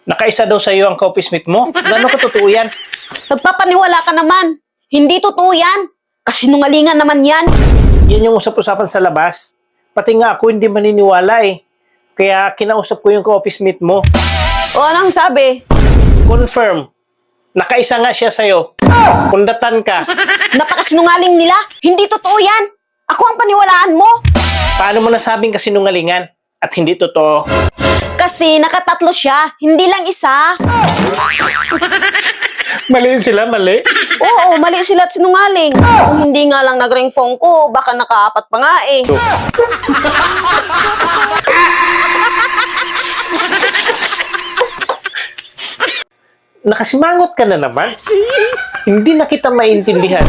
Nakaisa daw sa'yo ang ka-office mate mo? Gano'n ka totoo yan? Nagpapaniwala ka naman. Hindi totoo yan. Kasinungalingan naman yan. Yan yung usap-usapan sa labas. Pati nga ako hindi maniniwala eh. Kaya kinausap ko yung ka-office mate mo. O anong sabi? Confirm. Nakaisa nga siya sa'yo. Kundatan ka. Napakasinungaling nila. Hindi totoo yan. Ako ang paniwalaan mo. Paano mo nasabing kasinungalingan at hindi totoo? Kasi nakatatlo siya. Hindi lang isa. Mali sila, mali. Oo, mali sila at sinungaling. Kung hindi nga lang nag-ring phone ko, baka nakaapat pa nga eh. Nakasimangot ka na naman. Hindi na kita maintindihan.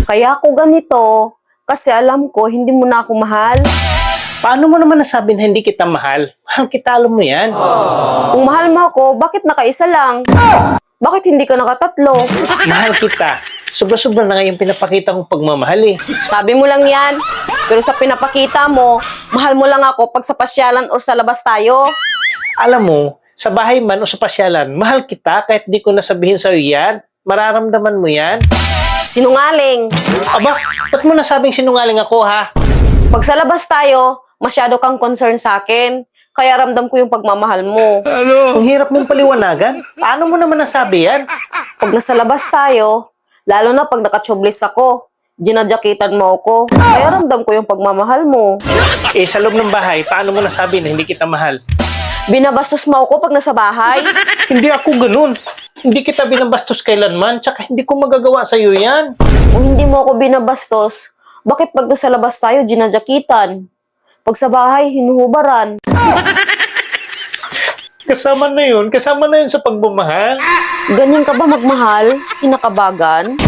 Kaya ako ganito, kasi alam ko, hindi mo na ako mahal. Paano mo naman nasabi na hindi kita mahal? Mahal kita, alam mo yan. Kung mahal mo ako, bakit nakaisa lang? Bakit hindi ka nakatatlo? Mahal kita. Sobra-sobra na nga yung pinapakita kong pagmamahal eh. Sabi mo lang yan. Pero sa pinapakita mo, mahal mo lang ako pag sa pasyalan o sa labas tayo. Alam mo, sa bahay man o sa pasyalan, mahal kita kahit di ko nasabihin sa'yo yan. Mararamdaman mo yan. Sinungaling. Aba, ba't mo nasabing sinungaling ako ha? Pag sa labas tayo, masyado kang concern sa akin. Kaya ramdam ko yung pagmamahal mo. Ang hirap mong paliwanagan. Paano mo naman nasabi yan? Pag nasa labas tayo, lalo na pag nakachublis ako, ginadyakitan mo ako. Kaya ramdam ko yung pagmamahal mo. Eh, sa loob ng bahay, paano mo nasabi na hindi kita mahal? Binabastos mo ako pag nasa bahay. Hindi ako ganun. Hindi kita binabastos kailanman, tsaka hindi ko magagawa sa'yo yan. Kung hindi mo ako binabastos, bakit pag nasa labas tayo, ginadyakitan? Pag sa bahay, hinuhubaran. Kasama na yun sa pagmamahal. Ganyan ka ba magmahal? Kinakabagan?